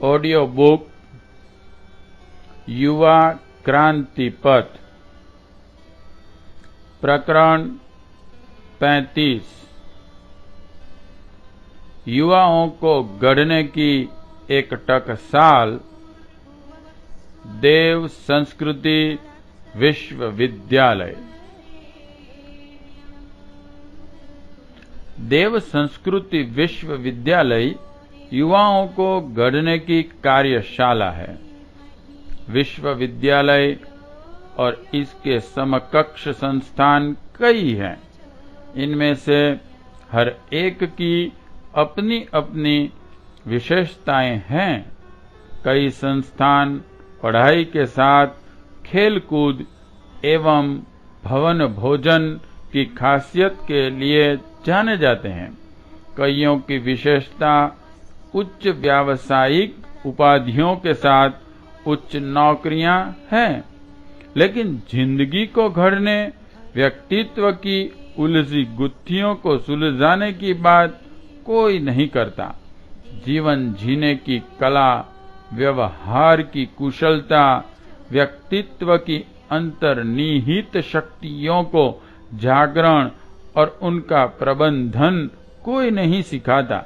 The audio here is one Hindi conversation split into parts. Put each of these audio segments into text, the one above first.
ऑडियो बुक युवा क्रांति पथ प्रकरण 35 युवाओं को गढ़ने की एक टकसाल देव संस्कृति विश्वविद्यालय। देव संस्कृति विश्वविद्यालय युवाओं को गढ़ने की कार्यशाला है। विश्वविद्यालय और इसके समकक्ष संस्थान कई हैं। इनमें से हर एक की अपनी अपनी विशेषताएं हैं। कई संस्थान पढ़ाई के साथ खेलकूद एवं भवन भोजन की खासियत के लिए जाने जाते हैं। कईयों की विशेषता उच्च व्यावसायिक उपाधियों के साथ उच्च नौकरियां हैं, लेकिन जिंदगी को गढ़ने, व्यक्तित्व की उलझी गुत्थियों को सुलझाने की बात कोई नहीं करता। जीवन जीने की कला, व्यवहार की कुशलता, व्यक्तित्व की अंतर्निहित शक्तियों को जागरण और उनका प्रबंधन कोई नहीं सिखाता।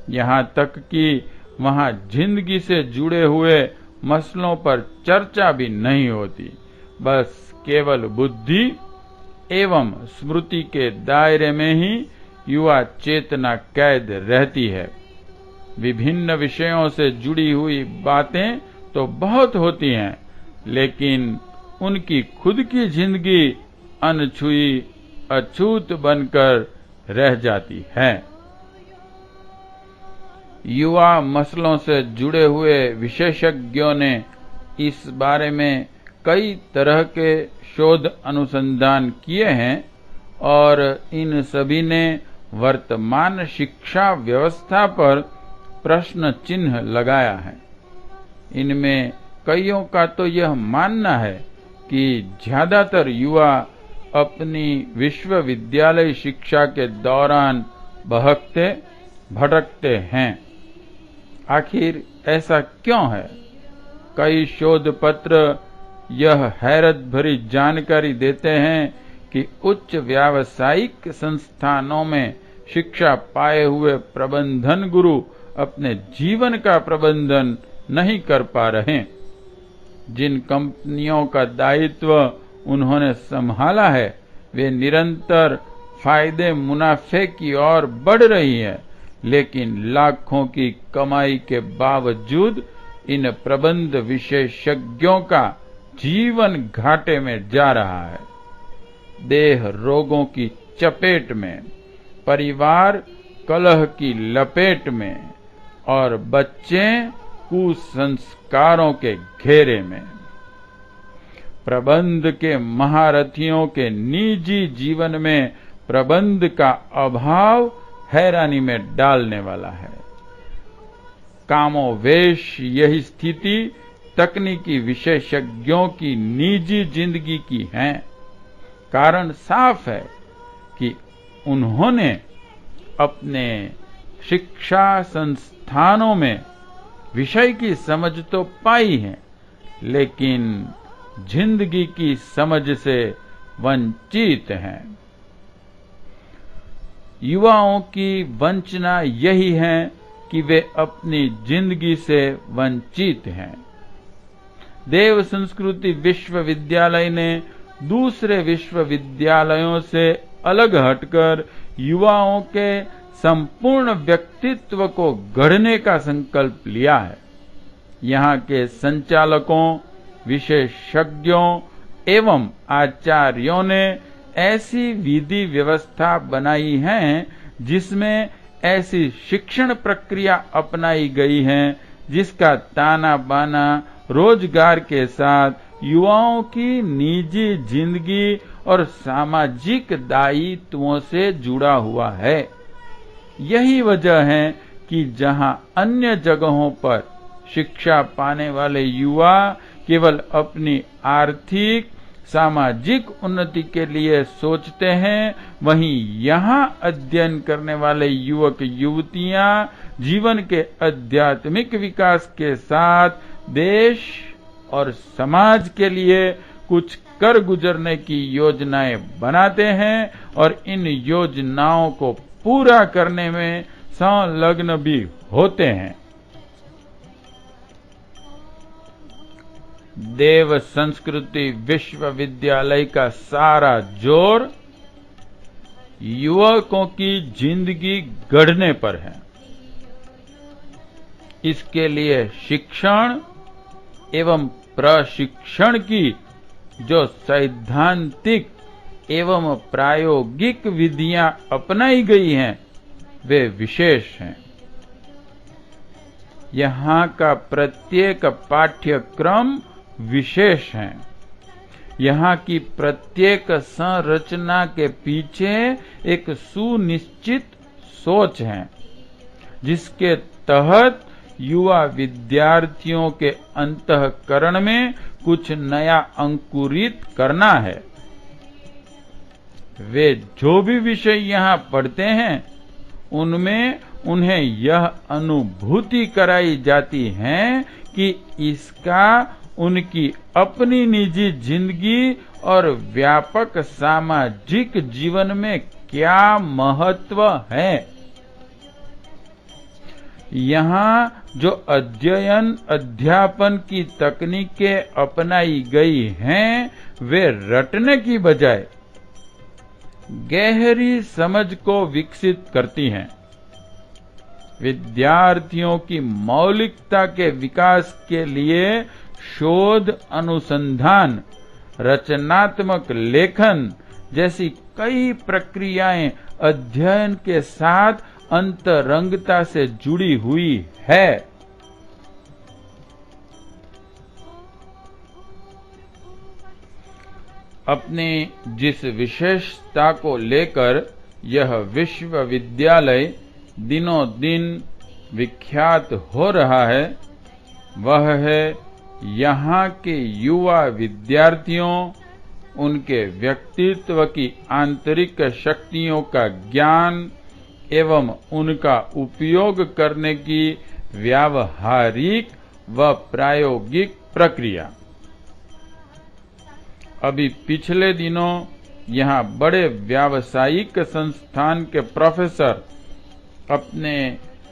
यहाँ तक कि वहाँ जिंदगी से जुड़े हुए मसलों पर चर्चा भी नहीं होती। बस केवल बुद्धि एवं स्मृति के दायरे में ही युवा चेतना कैद रहती है। विभिन्न विषयों से जुड़ी हुई बातें तो बहुत होती हैं, लेकिन उनकी खुद की जिंदगी अनछुई अछूत बनकर रह जाती है। युवा मसलों से जुड़े हुए विशेषज्ञों ने इस बारे में कई तरह के शोध अनुसंधान किए हैं और इन सभी ने वर्तमान शिक्षा व्यवस्था पर प्रश्न चिन्ह लगाया है। इनमें कईयों का तो यह मानना है कि ज्यादातर युवा अपनी विश्वविद्यालय शिक्षा के दौरान बहकते भटकते हैं। आखिर ऐसा क्यों है? कई शोध पत्र यह हैरत भरी जानकारी देते हैं कि उच्च व्यावसायिक संस्थानों में शिक्षा पाए हुए प्रबंधन गुरु अपने जीवन का प्रबंधन नहीं कर पा रहे। जिन कंपनियों का दायित्व उन्होंने संभाला है, वे निरंतर फायदे मुनाफे की ओर बढ़ रही है, लेकिन लाखों की कमाई के बावजूद इन प्रबंध विशेषज्ञों का जीवन घाटे में जा रहा है। देह रोगों की चपेट में, परिवार कलह की लपेट में और बच्चे कुसंस्कारों के घेरे में। प्रबंध के महारथियों के निजी जीवन में प्रबंध का अभाव हैरानी में डालने वाला है। कामोवेश यही स्थिति तकनीकी विशेषज्ञों की निजी जिंदगी की है। कारण साफ है कि उन्होंने अपने शिक्षा संस्थानों में विषय की समझ तो पाई है, लेकिन जिंदगी की समझ से वंचित हैं। युवाओं की वंचना यही है कि वे अपनी जिंदगी से वंचित हैं। देव संस्कृति विश्वविद्यालय ने दूसरे विश्वविद्यालयों से अलग हटकर युवाओं के संपूर्ण व्यक्तित्व को गढ़ने का संकल्प लिया है। यहाँ के संचालकों, विशेषज्ञों एवं आचार्यों ने ऐसी विधि व्यवस्था बनाई है जिसमें ऐसी शिक्षण प्रक्रिया अपनाई गई है जिसका ताना बाना रोजगार के साथ युवाओं की निजी जिंदगी और सामाजिक दायित्वों से जुड़ा हुआ है। यही वजह है कि जहां अन्य जगहों पर शिक्षा पाने वाले युवा केवल अपनी आर्थिक, सामाजिक उन्नति के लिए सोचते हैं, वहीं यहाँ अध्ययन करने वाले युवक युवतियां जीवन के आध्यात्मिक विकास के साथ देश और समाज के लिए कुछ कर गुजरने की योजनाएं बनाते हैं और इन योजनाओं को पूरा करने में संलग्न भी होते हैं। देव संस्कृति विश्वविद्यालय का सारा जोर युवकों की जिंदगी गढ़ने पर है। इसके लिए शिक्षण एवं प्रशिक्षण की जो सैद्धांतिक एवं प्रायोगिक विधियां अपनाई गई हैं, वे विशेष हैं। यहाँ का प्रत्येक पाठ्यक्रम विशेष है। यहाँ की प्रत्येक संरचना के पीछे एक सुनिश्चित सोच है, जिसके तहत युवा विद्यार्थियों के अंतःकरण में कुछ नया अंकुरित करना है। वे जो भी विषय यहाँ पढ़ते हैं, उनमें उन्हें यह अनुभूति कराई जाती है कि इसका उनकी अपनी निजी जिंदगी और व्यापक सामाजिक जीवन में क्या महत्व है। यहाँ जो अध्ययन अध्यापन की तकनीकें अपनाई गई हैं, वे रटने की बजाय गहरी समझ को विकसित करती हैं। विद्यार्थियों की मौलिकता के विकास के लिए शोध, अनुसंधान, रचनात्मक लेखन जैसी कई प्रक्रियाएं अध्ययन के साथ अंतरंगता से जुड़ी हुई है। अपनी जिस विशेषता को लेकर यह विश्वविद्यालय दिनों दिन विख्यात हो रहा है, वह है यहाँ के युवा विद्यार्थियों, उनके व्यक्तित्व की आंतरिक शक्तियों का ज्ञान एवं उनका उपयोग करने की व्यावहारिक व प्रायोगिक प्रक्रिया। अभी पिछले दिनों यहाँ बड़े व्यावसायिक संस्थान के प्रोफेसर अपने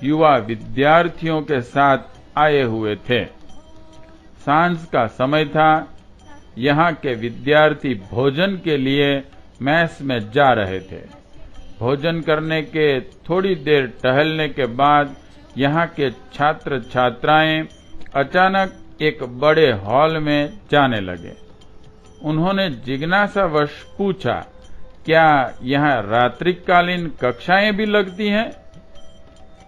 युवा विद्यार्थियों के साथ आए हुए थे। सांझ का समय था। यहाँ के विद्यार्थी भोजन के लिए मेस में जा रहे थे। भोजन करने के थोड़ी देर टहलने के बाद यहाँ के छात्र छात्राएं अचानक एक बड़े हॉल में जाने लगे। उन्होंने जिज्ञासावश पूछा, क्या यहाँ रात्रिकालीन कक्षाएं भी लगती हैं?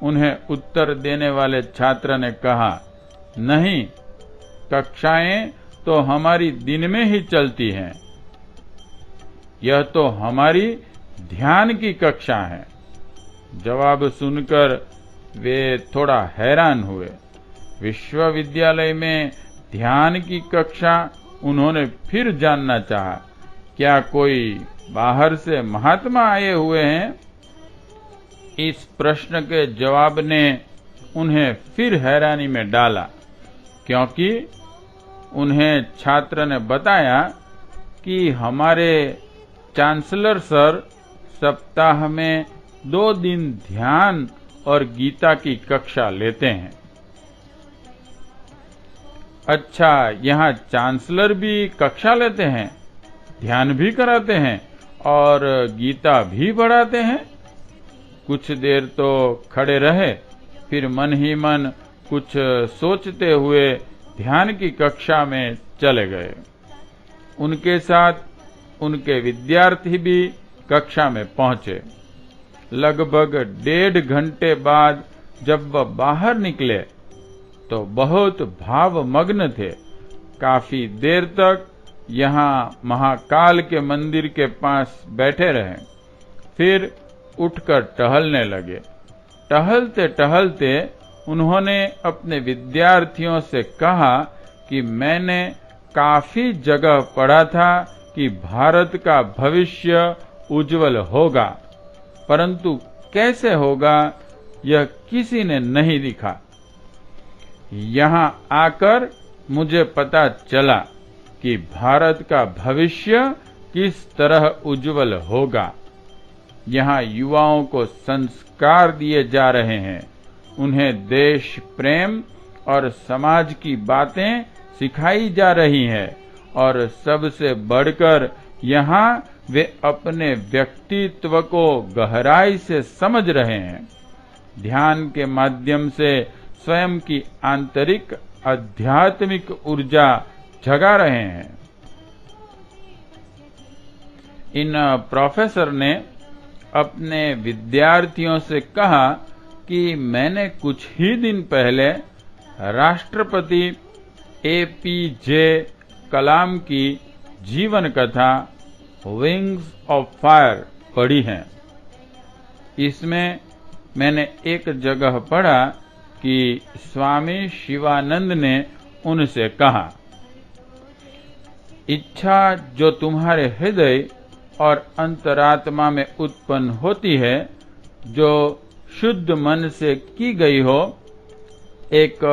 उन्हें उत्तर देने वाले छात्र ने कहा, नहीं, कक्षाएं तो हमारी दिन में ही चलती हैं। यह तो हमारी ध्यान की कक्षा है। जवाब सुनकर वे थोड़ा हैरान हुए। विश्वविद्यालय में ध्यान की कक्षा? उन्होंने फिर जानना चाहा, क्या कोई बाहर से महात्मा आए हुए हैं? इस प्रश्न के जवाब ने उन्हें फिर हैरानी में डाला, क्योंकि उन्हें छात्र ने बताया कि हमारे चांसलर सर सप्ताह में 2 दिन ध्यान और गीता की कक्षा लेते हैं। अच्छा, यहाँ चांसलर भी कक्षा लेते हैं, ध्यान भी कराते हैं और गीता भी पढ़ाते हैं? कुछ देर तो खड़े रहे, फिर मन ही मन कुछ सोचते हुए ध्यान की कक्षा में चले गए। उनके साथ उनके विद्यार्थी भी कक्षा में पहुंचे। लगभग 1.5 घंटे बाद जब वह बाहर निकले तो बहुत भावमग्न थे। काफी देर तक यहाँ महाकाल के मंदिर के पास बैठे रहे, फिर उठकर टहलने लगे। टहलते टहलते उन्होंने अपने विद्यार्थियों से कहा कि मैंने काफी जगह पढ़ा था कि भारत का भविष्य उज्जवल होगा, परंतु कैसे होगा यह किसी ने नहीं लिखा। यहाँ आकर मुझे पता चला कि भारत का भविष्य किस तरह उज्जवल होगा। यहाँ युवाओं को संस्कार दिए जा रहे हैं, उन्हें देश प्रेम और समाज की बातें सिखाई जा रही हैं, और सबसे बढ़कर यहाँ वे अपने व्यक्तित्व को गहराई से समझ रहे हैं। ध्यान के माध्यम से स्वयं की आंतरिक आध्यात्मिक ऊर्जा जगा रहे हैं। इन प्रोफेसर ने अपने विद्यार्थियों से कहा कि मैंने कुछ ही दिन पहले राष्ट्रपति APJ कलाम की जीवन कथा विंग्स ऑफ फायर पढ़ी है। इसमें मैंने एक जगह पढ़ा कि स्वामी शिवानंद ने उनसे कहा, इच्छा जो तुम्हारे हृदय और अंतरात्मा में उत्पन्न होती है, जो शुद्ध मन से की गई हो, एक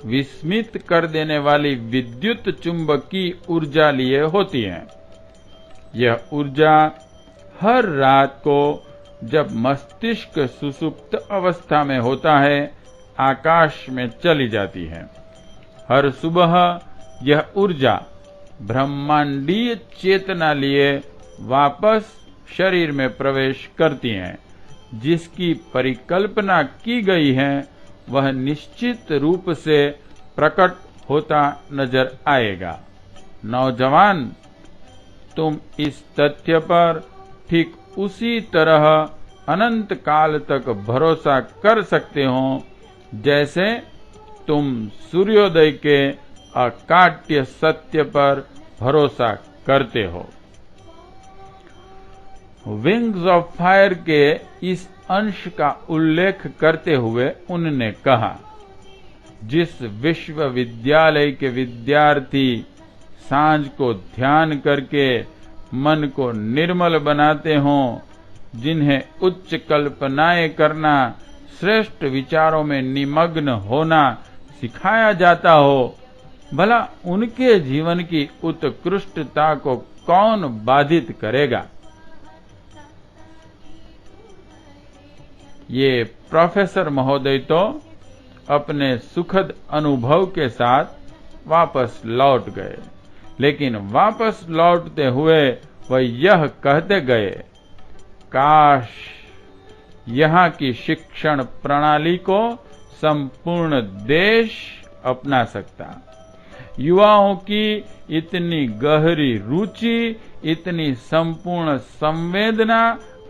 विस्मित कर देने वाली विद्युत चुंबकीय ऊर्जा लिए होती है। यह ऊर्जा हर रात को जब मस्तिष्क सुसुप्त अवस्था में होता है, आकाश में चली जाती है। हर सुबह यह ऊर्जा ब्रह्मांडीय चेतना लिए वापस शरीर में प्रवेश करती हैं। जिसकी परिकल्पना की गई है वह निश्चित रूप से प्रकट होता नजर आएगा। नौजवान, तुम इस तथ्य पर ठीक उसी तरह अनंत काल तक भरोसा कर सकते हो जैसे तुम सूर्योदय के अकाट्य सत्य पर भरोसा करते हो। विंग्स ऑफ फायर के इस अंश का उल्लेख करते हुए उन्होंने कहा, जिस विश्वविद्यालय के विद्यार्थी सांझ को ध्यान करके मन को निर्मल बनाते हों, जिन्हें उच्च कल्पनाएं करना, श्रेष्ठ विचारों में निमग्न होना सिखाया जाता हो, भला उनके जीवन की उत्कृष्टता को कौन बाधित करेगा। ये प्रोफेसर महोदय तो अपने सुखद अनुभव के साथ वापस लौट गए, लेकिन वापस लौटते हुए वह यह कहते गए, काश यहाँ की शिक्षण प्रणाली को संपूर्ण देश अपना सकता। युवाओं की इतनी गहरी रुचि, इतनी संपूर्ण संवेदना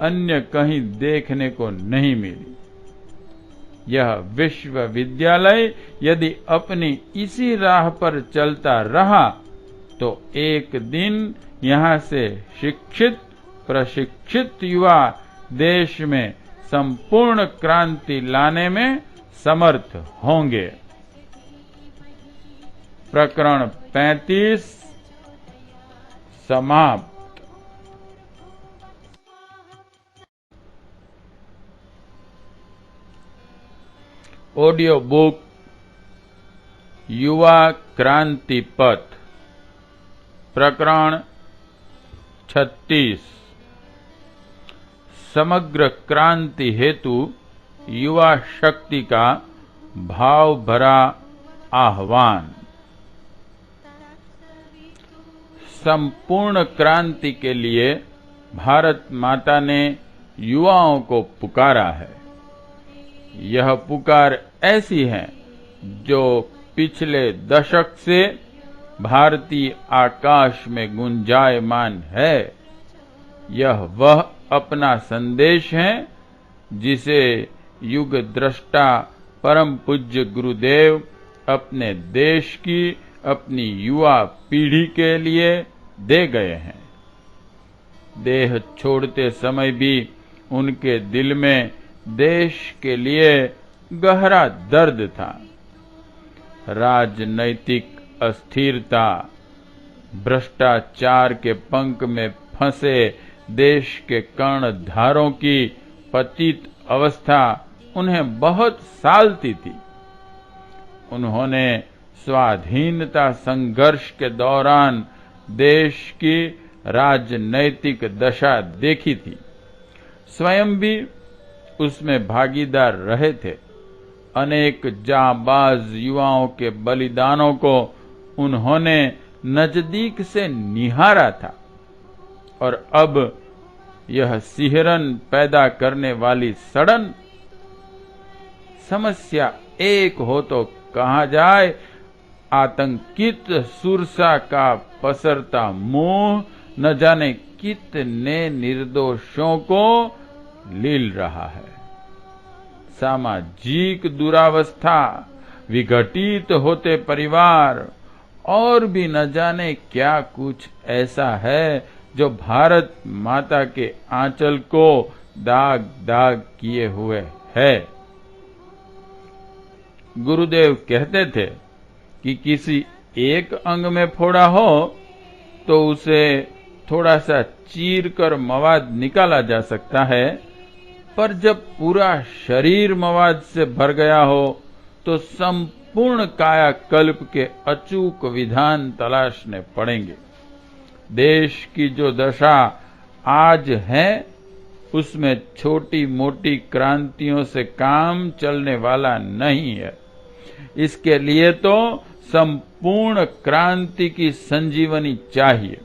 अन्य कहीं देखने को नहीं मिली। यह विश्वविद्यालय यदि अपनी इसी राह पर चलता रहा तो एक दिन यहाँ से शिक्षित प्रशिक्षित युवा देश में संपूर्ण क्रांति लाने में समर्थ होंगे। प्रकरण 35 समाप्त। ऑडियो बुक युवा क्रांति पथ, प्रकरण 36। समग्र क्रांति हेतु युवा शक्ति का भाव भरा आह्वान। संपूर्ण क्रांति के लिए भारत माता ने युवाओं को पुकारा है। यह पुकार ऐसी है जो पिछले दशक से भारतीय आकाश में गुंजायमान है। यह वह अपना संदेश है जिसे युग दृष्टा परम पूज्य गुरुदेव अपने देश की, अपनी युवा पीढ़ी के लिए दे गए हैं। देह छोड़ते समय भी उनके दिल में देश के लिए गहरा दर्द था। राजनैतिक अस्थिरता, भ्रष्टाचार के पंख में फंसे देश के कर्णधारों की पतित अवस्था उन्हें बहुत सालती थी। उन्होंने स्वाधीनता संघर्ष के दौरान देश की राजनैतिक दशा देखी थी, स्वयं भी उसमें भागीदार रहे थे। अनेक जांबाज युवाओं के बलिदानों को उन्होंने नजदीक से निहारा था और अब यह सिहरन पैदा करने वाली सड़न समस्या एक हो तो कहा जाए, आतंकित सुरसा का पसरता मुंह न जाने कितने निर्दोषों को लील रहा है। सामाजिक दुरावस्था, विघटित होते परिवार और भी न जाने क्या कुछ ऐसा है जो भारत माता के आंचल को दाग दाग किए हुए है। गुरुदेव कहते थे कि किसी एक अंग में फोड़ा हो तो उसे थोड़ा सा चीर कर मवाद निकाला जा सकता है, पर जब पूरा शरीर मवाद से भर गया हो तो संपूर्ण कायाकल्प के अचूक विधान तलाशने पड़ेंगे। देश की जो दशा आज है उसमें छोटी मोटी क्रांतियों से काम चलने वाला नहीं है। इसके लिए तो संपूर्ण क्रांति की संजीवनी चाहिए।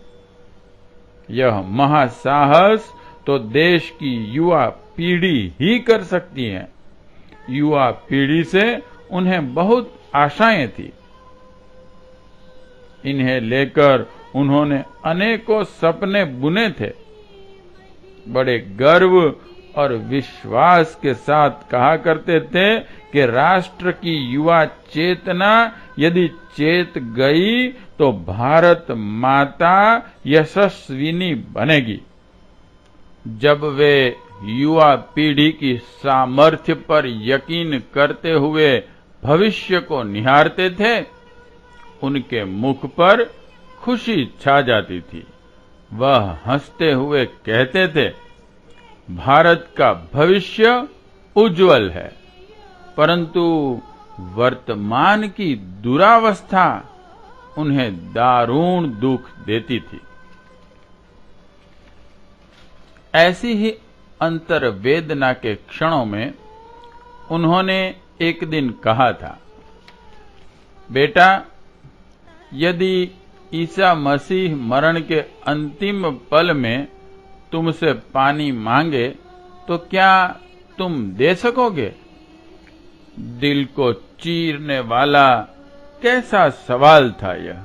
यह महासाहस तो देश की युवा पीढ़ी ही कर सकती है। युवा पीढ़ी से उन्हें बहुत आशाएं थी। इन्हें लेकर उन्होंने अनेकों सपने बुने थे। बड़े गर्व और विश्वास के साथ कहा करते थे कि राष्ट्र की युवा चेतना यदि चेत गई तो भारत माता यशस्विनी बनेगी। जब वे युवा पीढ़ी की सामर्थ्य पर यकीन करते हुए भविष्य को निहारते थे, उनके मुख पर खुशी छा जाती थी। वह हंसते हुए कहते थे, भारत का भविष्य उज्जवल है, परंतु वर्तमान की दुरावस्था उन्हें दारुण दुख देती थी। ऐसी ही अंतर्वेदना के क्षणों में उन्होंने एक दिन कहा था, बेटा, यदि ईसा मसीह मरण के अंतिम पल में तुमसे पानी मांगे तो क्या तुम दे सकोगे? दिल को चीरने वाला कैसा सवाल था यह!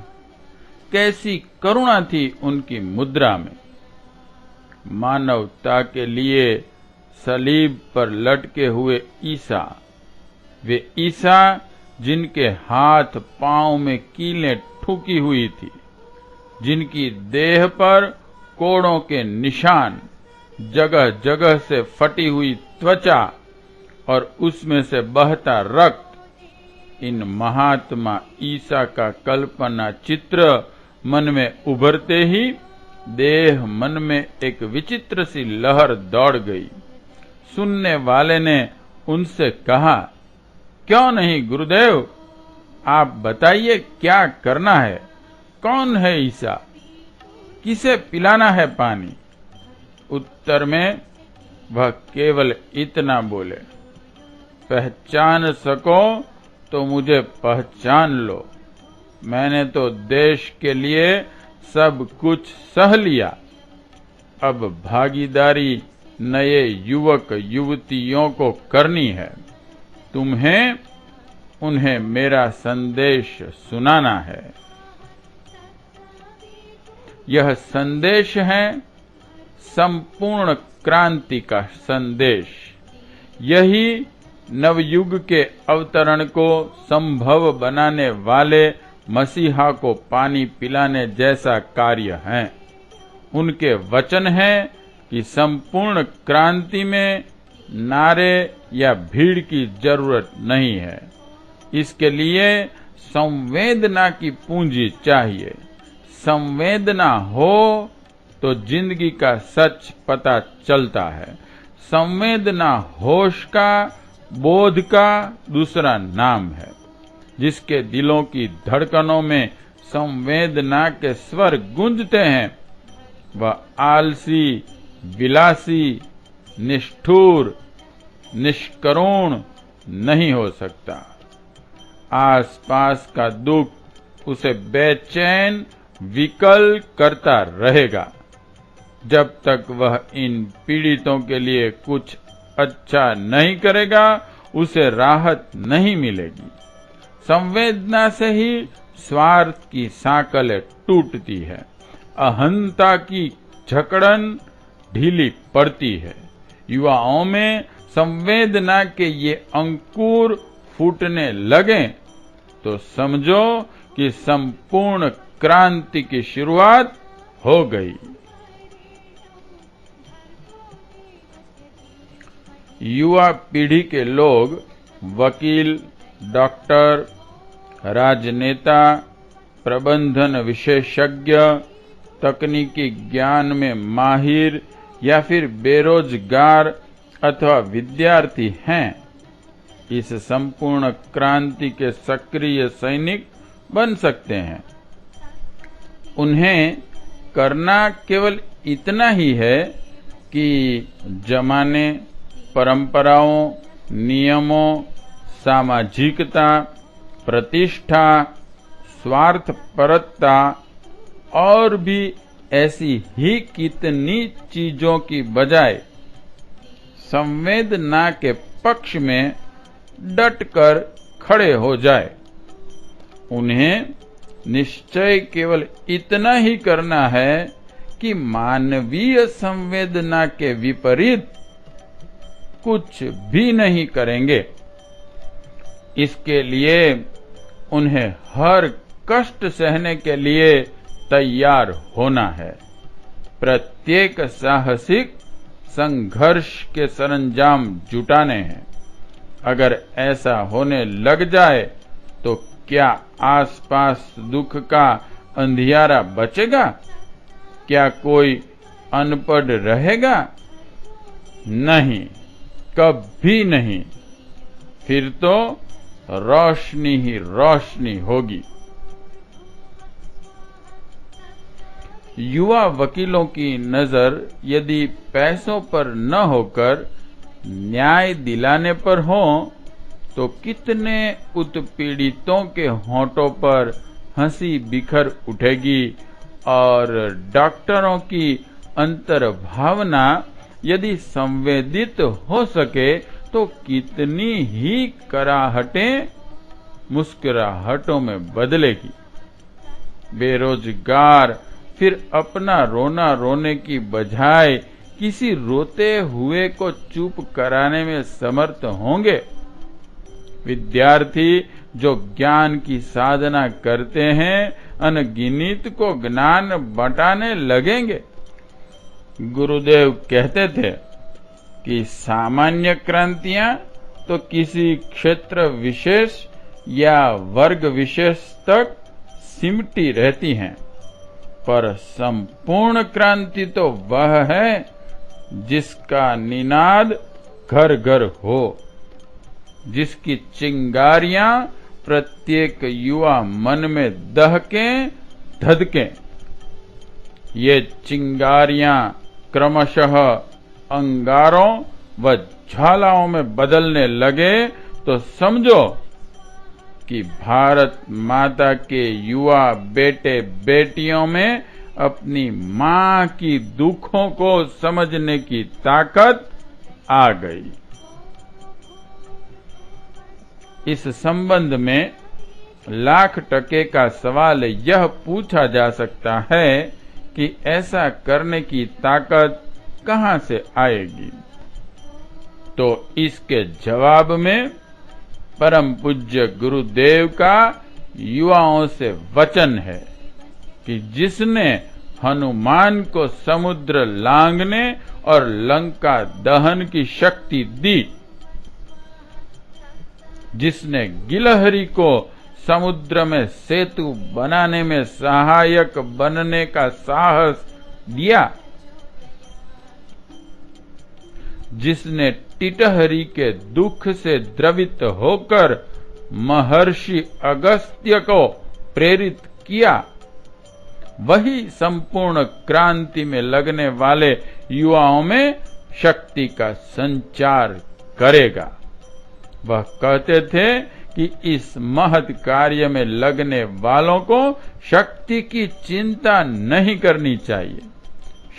कैसी करुणा थी उनकी मुद्रा में! मानवता के लिए सलीब पर लटके हुए ईसा, वे ईसा जिनके हाथ पांव में कीलें ठुकी हुई थी, जिनकी देह पर कोड़ों के निशान, जगह जगह से फटी हुई त्वचा और उसमें से बहता रक्त। इन महात्मा ईसा का कल्पना चित्र मन में उभरते ही देह मन में एक विचित्र सी लहर दौड़ गई। सुनने वाले ने उनसे कहा, क्यों नहीं गुरुदेव, आप बताइए क्या करना है? कौन है ईसा? किसे पिलाना है पानी? उत्तर में वह केवल इतना बोले, पहचान सको तो मुझे पहचान लो। मैंने तो देश के लिए सब कुछ सह लिया। अब भागीदारी नए युवक युवतियों को करनी है। तुम्हें उन्हें मेरा संदेश सुनाना है। यह संदेश है संपूर्ण क्रांति का संदेश। यही नवयुग के अवतरण को संभव बनाने वाले मसीहा को पानी पिलाने जैसा कार्य है। उनके वचन हैं कि संपूर्ण क्रांति में नारे या भीड़ की जरूरत नहीं है। इसके लिए संवेदना की पूंजी चाहिए, संवेदना हो तो जिंदगी का सच पता चलता है। संवेदना होश का, बोध का दूसरा नाम है। जिसके दिलों की धड़कनों में संवेदना के स्वर गूंजते हैं, वह आलसी, विलासी, निष्ठुर, निष्करुण नहीं हो सकता। आसपास का दुख उसे बेचैन, विकल करता रहेगा। जब तक वह इन पीड़ितों के लिए कुछ अच्छा नहीं करेगा, उसे राहत नहीं मिलेगी। संवेदना से ही स्वार्थ की सांकलें टूटती है, अहंता की जकड़न ढीली पड़ती है। युवाओं में संवेदना के ये अंकुर फूटने लगें तो समझो कि संपूर्ण क्रांति की शुरुआत हो गई। युवा पीढ़ी के लोग वकील, डॉक्टर, राजनेता, प्रबंधन विशेषज्ञ, तकनीकी ज्ञान में माहिर या फिर बेरोजगार अथवा विद्यार्थी हैं। इस संपूर्ण क्रांति के सक्रिय सैनिक बन सकते हैं। उन्हें करना केवल इतना ही है कि जमाने, परंपराओं, नियमों, सामाजिकता, प्रतिष्ठा, स्वार्थपरता और भी ऐसी ही कितनी चीजों की बजाय संवेदना के पक्ष में डटकर खड़े हो जाए। उन्हें निश्चय केवल इतना ही करना है कि मानवीय संवेदना के विपरीत कुछ भी नहीं करेंगे। इसके लिए उन्हें हर कष्ट सहने के लिए तैयार होना है। प्रत्येक साहसिक संघर्ष के सरंजाम जुटाने हैं। अगर ऐसा होने लग जाए तो क्या आसपास दुख का अंधियारा बचेगा? क्या कोई अनपढ़ रहेगा? नहीं, कभी नहीं। फिर तो रोशनी ही रोशनी होगी। युवा वकीलों की नजर यदि पैसों पर न होकर न्याय दिलाने पर हो तो कितने उत्पीड़ितों के होठों पर हंसी बिखर उठेगी और डॉक्टरों की अंतर्भावना यदि संवेदित हो सके तो कितनी ही कराहटें मुस्कुराहटों में बदलेगी। बेरोजगार फिर अपना रोना रोने की बजाय किसी रोते हुए को चुप कराने में समर्थ होंगे। विद्यार्थी जो ज्ञान की साधना करते हैं, अनगिनत को ज्ञान बंटाने लगेंगे। गुरुदेव कहते थे कि सामान्य क्रांतियां तो किसी क्षेत्र विशेष या वर्ग विशेष तक सिमटी रहती हैं, पर संपूर्ण क्रांति तो वह है जिसका निनाद घर घर हो, जिसकी चिंगारियां प्रत्येक युवा मन में दहकें धधकें। ये चिंगारियां क्रमशः अंगारों व ज्वालाओं में बदलने लगे तो समझो कि भारत माता के युवा बेटे बेटियों में अपनी मां की दुखों को समझने की ताकत आ गई। इस संबंध में लाख टके का सवाल यह पूछा जा सकता है कि ऐसा करने की ताकत कहां से आएगी? तो इसके जवाब में परम पूज्य गुरुदेव का युवाओं से वचन है कि जिसने हनुमान को समुद्र लांघने और लंका दहन की शक्ति दी, जिसने गिलहरी को समुद्र में सेतु बनाने में सहायक बनने का साहस दिया, जिसने टिटहरी के दुख से द्रवित होकर महर्षि अगस्त्य को प्रेरित किया, वही संपूर्ण क्रांति में लगने वाले युवाओं में शक्ति का संचार करेगा। वह कहते थे कि इस महत् कार्य में लगने वालों को शक्ति की चिंता नहीं करनी चाहिए।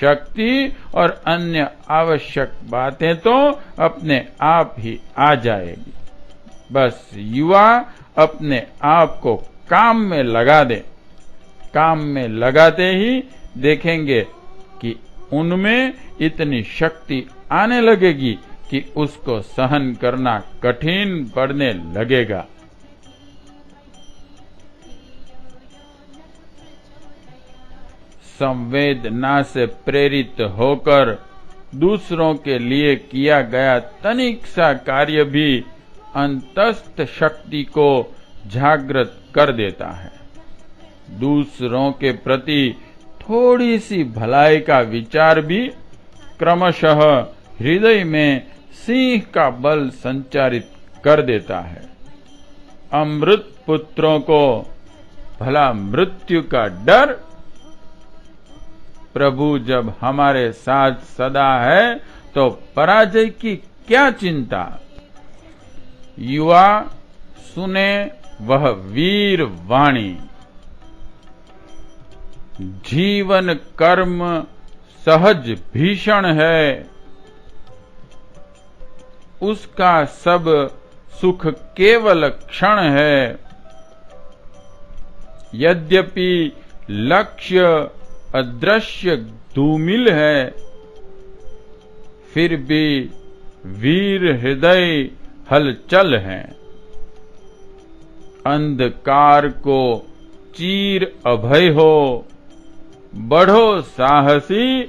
शक्ति और अन्य आवश्यक बातें तो अपने आप ही आ जाएगी। बस युवा अपने आप को काम में लगा दे। काम में लगाते ही देखेंगे कि उनमें इतनी शक्ति आने लगेगी कि उसको सहन करना कठिन पड़ने लगेगा। संवेदना से प्रेरित होकर दूसरों के लिए किया गया तनिक सा कार्य भी अंतस्थ शक्ति को जागृत कर देता है। दूसरों के प्रति थोड़ी सी भलाई का विचार भी क्रमशः हृदय में सिंह का बल संचारित कर देता है। अमृत पुत्रों को भला मृत्यु का डर, प्रभु जब हमारे साथ सदा है तो पराजय की क्या चिंता। युवा सुने वह वीर वाणी। जीवन कर्म सहज भीषण है, उसका सब सुख केवल क्षण है। यद्यपि लक्ष्य अदृश्य धूमिल है, फिर भी वीर हृदय हलचल है। अंधकार को चीर अभय हो, बढ़ो साहसी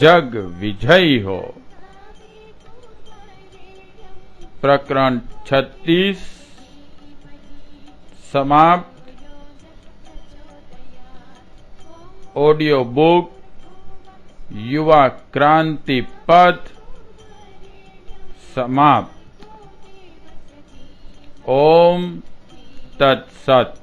जग विजयी हो। प्रकरण 36 समाप्त। ऑडियो बुक युवा क्रांति पथ समाप्त। ओम तत्सत।